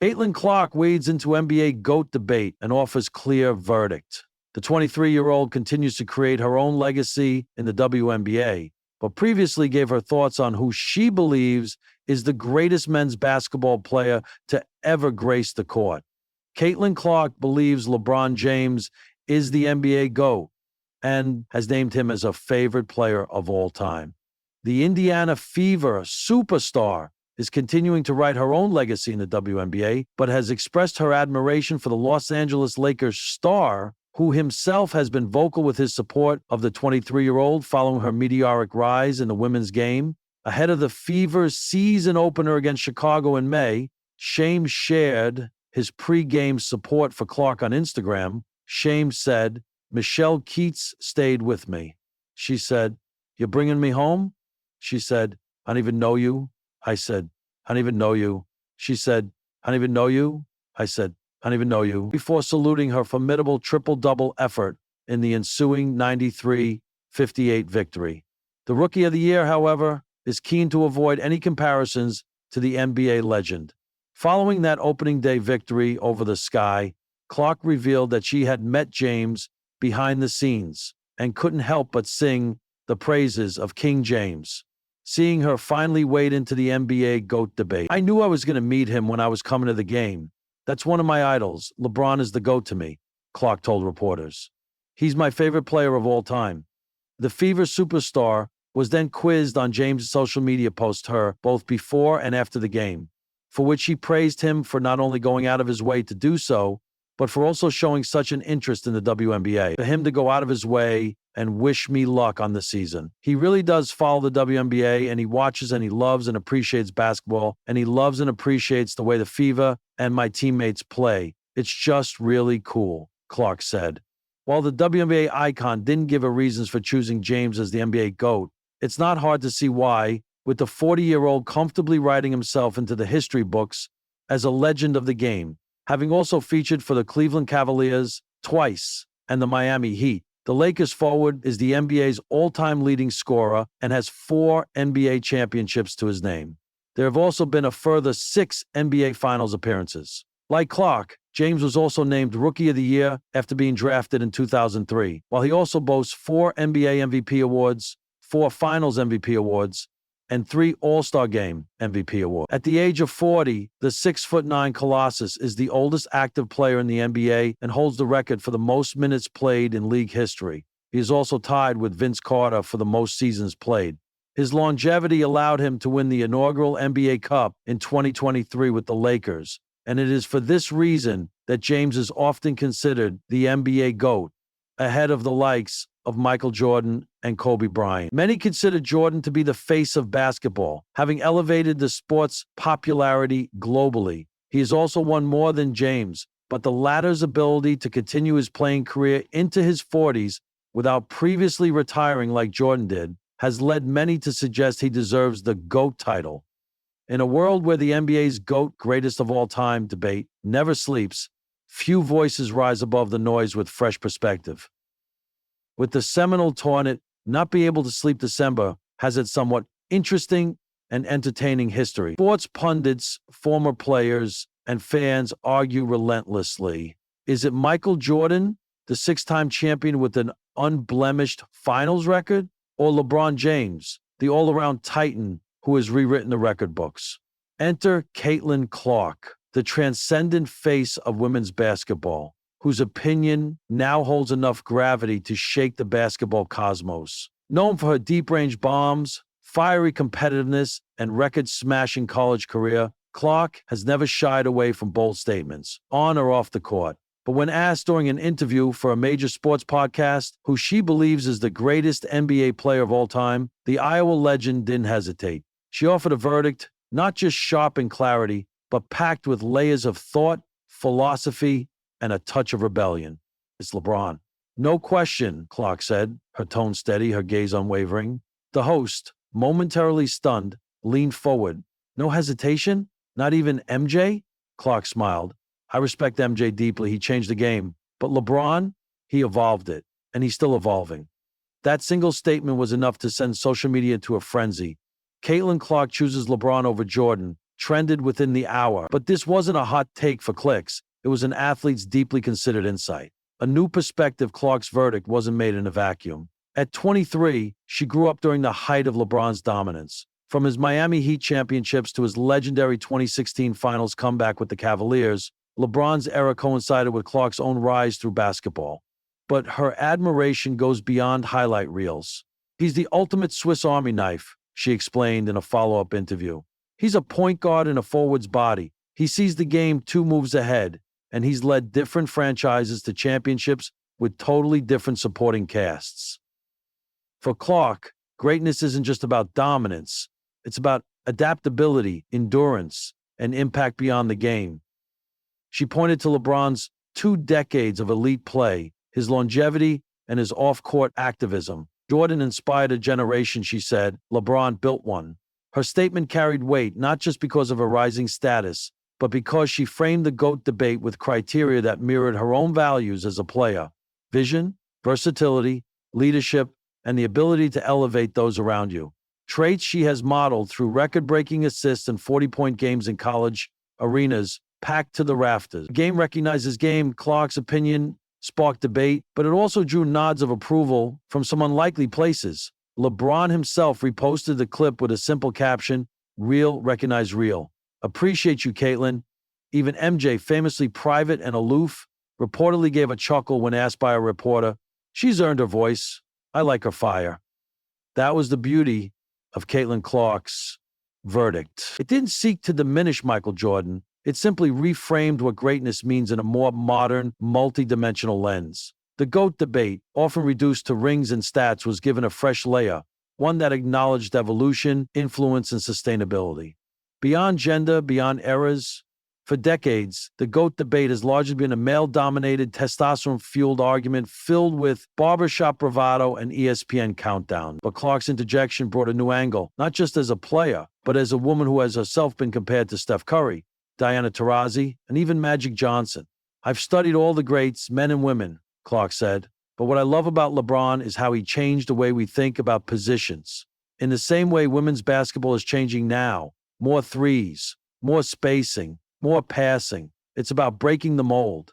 Caitlin Clark wades into NBA GOAT debate and offers clear verdict. The 23-year-old continues to create her own legacy in the WNBA, but previously gave her thoughts on who she believes is the greatest men's basketball player to ever grace the court. Caitlin Clark believes LeBron James is the NBA GOAT and has named him as her favorite player of all time. The Indiana Fever superstar is continuing to write her own legacy in the WNBA, but has expressed her admiration for the Los Angeles Lakers star, who himself has been vocal with his support of the 23-year-old following her meteoric rise in the women's game. Ahead of the Fever's season opener against Chicago in May, Shame shared his pre-game support for Clark on Instagram. Shame said, "Michelle Keats stayed with me. She said, 'You're bringing me home?' She said, 'I don't even know you.' I said, 'I don't even know you.' She said, 'I don't even know you.' I said, 'I don't even know you,' before saluting her formidable triple-double effort in the ensuing 93-58 victory. The Rookie of the Year, however, is keen to avoid any comparisons to the NBA legend. Following that opening day victory over the Sky, Clark revealed that she had met James behind the scenes and couldn't help but sing the praises of King James. Seeing her finally wade into the NBA GOAT debate. "I knew I was going to meet him when I was coming to the game. That's one of my idols. LeBron is the GOAT to me," Clark told reporters. "He's my favorite player of all time." The Fever superstar was then quizzed on James' social media post her both before and after the game, for which he praised him for not only going out of his way to do so, but for also showing such an interest in the WNBA. For him to go out of his way and wish me luck on the season. He really does follow the WNBA, and he watches and he loves and appreciates basketball, and he loves and appreciates the way the Fever and my teammates play. It's just really cool, Clark said. While the WNBA icon didn't give her reasons for choosing James as the NBA GOAT, it's not hard to see why, with the 40-year-old comfortably writing himself into the history books as a legend of the game, having also featured for the Cleveland Cavaliers twice and the Miami Heat. The Lakers forward is the NBA's all-time leading scorer and has 4 NBA championships to his name. There have also been a further 6 NBA Finals appearances. Like Clark, James was also named Rookie of the Year after being drafted in 2003, while he also boasts 4 NBA MVP awards, 4 Finals MVP awards, and 3 All-Star Game MVP awards. At the age of 40, the 6'9" Colossus is the oldest active player in the NBA and holds the record for the most minutes played in league history. He is also tied with Vince Carter for the most seasons played. His longevity allowed him to win the inaugural NBA Cup in 2023 with the Lakers, and it is for this reason that James is often considered the NBA GOAT, ahead of the likes of Michael Jordan and Kobe Bryant. Many consider Jordan to be the face of basketball, having elevated the sport's popularity globally. He has also won more than James, but the latter's ability to continue his playing career into his 40s without previously retiring like Jordan did has led many to suggest he deserves the GOAT title. In a world where the NBA's GOAT, greatest of all time debate never sleeps, few voices rise above the noise with fresh perspective. With the Seminole tournament not be able to sleep December has its somewhat interesting and entertaining history. Sports pundits, former players, and fans argue relentlessly. Is it Michael Jordan, the 6-time champion with an unblemished finals record, or LeBron James, the all-around titan who has rewritten the record books? Enter Caitlin Clark, the transcendent face of women's basketball, whose opinion now holds enough gravity to shake the basketball cosmos. Known for her deep-range bombs, fiery competitiveness, and record-smashing college career, Clark has never shied away from bold statements, on or off the court. But when asked during an interview for a major sports podcast who she believes is the greatest NBA player of all time, the Iowa legend didn't hesitate. She offered a verdict not just sharp in clarity, but packed with layers of thought, philosophy, and a touch of rebellion. It's LeBron. "No question," Clark said, her tone steady, her gaze unwavering. The host, momentarily stunned, leaned forward. "No hesitation? Not even MJ?" Clark smiled. "I respect MJ deeply. He changed the game. But LeBron, he evolved it, and he's still evolving." That single statement was enough to send social media into a frenzy. Caitlin Clark chooses LeBron over Jordan, trended within the hour. But this wasn't a hot take for clicks. It was an athlete's deeply considered insight. A new perspective. Clark's verdict wasn't made in a vacuum. At 23, she grew up during the height of LeBron's dominance. From his Miami Heat championships to his legendary 2016 finals comeback with the Cavaliers, LeBron's era coincided with Clark's own rise through basketball. But her admiration goes beyond highlight reels. He's the ultimate Swiss Army knife, she explained in a follow-up interview. He's a point guard in a forward's body. He sees the game 2 moves ahead, and he's led different franchises to championships with totally different supporting casts. For Clark, greatness isn't just about dominance. It's about adaptability, endurance, and impact beyond the game. She pointed to LeBron's 2 decades of elite play, his longevity, and his off-court activism. Jordan inspired a generation, she said. LeBron built one. Her statement carried weight not just because of her rising status, but because she framed the GOAT debate with criteria that mirrored her own values as a player: vision, versatility, leadership, and the ability to elevate those around you. Traits she has modeled through record-breaking assists and 40-point games in college arenas packed to the rafters. The game recognizes game. Clark's opinion sparked debate, but it also drew nods of approval from some unlikely places. LeBron himself reposted the clip with a simple caption, "Real, recognize real. Appreciate you, Caitlin." Even MJ, famously private and aloof, reportedly gave a chuckle when asked by a reporter, "She's earned her voice. I like her fire." That was the beauty of Caitlin Clark's verdict. It didn't seek to diminish Michael Jordan. It simply reframed what greatness means in a more modern, multi-dimensional lens. The GOAT debate, often reduced to rings and stats, was given a fresh layer, one that acknowledged evolution, influence, and sustainability. Beyond gender, beyond eras, for decades, the GOAT debate has largely been a male-dominated, testosterone-fueled argument filled with barbershop bravado and ESPN countdown. But Clark's interjection brought a new angle, not just as a player, but as a woman who has herself been compared to Steph Curry, Diana Taurasi, and even Magic Johnson. "I've studied all the greats, men and women," Clark said. "But what I love about LeBron is how he changed the way we think about positions. In the same way women's basketball is changing now, more threes, more spacing, more passing. It's about breaking the mold."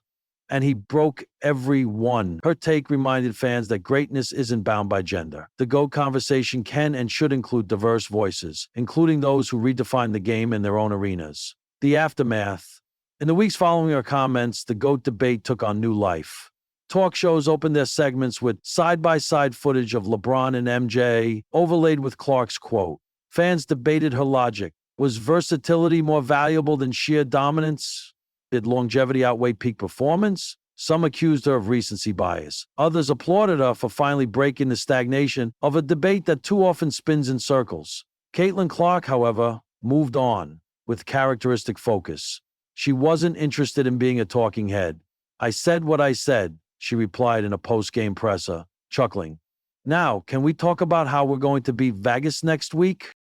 And he broke every one. Her take reminded fans that greatness isn't bound by gender. The GOAT conversation can and should include diverse voices, including those who redefine the game in their own arenas. The aftermath. In the weeks following her comments, the GOAT debate took on new life. Talk shows opened their segments with side-by-side footage of LeBron and MJ, overlaid with Clark's quote. Fans debated her logic. Was versatility more valuable than sheer dominance? Did longevity outweigh peak performance? Some accused her of recency bias. Others applauded her for finally breaking the stagnation of a debate that too often spins in circles. Caitlin Clark, however, moved on with characteristic focus. She wasn't interested in being a talking head. "I said what I said," she replied in a post-game presser, chuckling. "Now, can we talk about how we're going to beat Vegas next week?"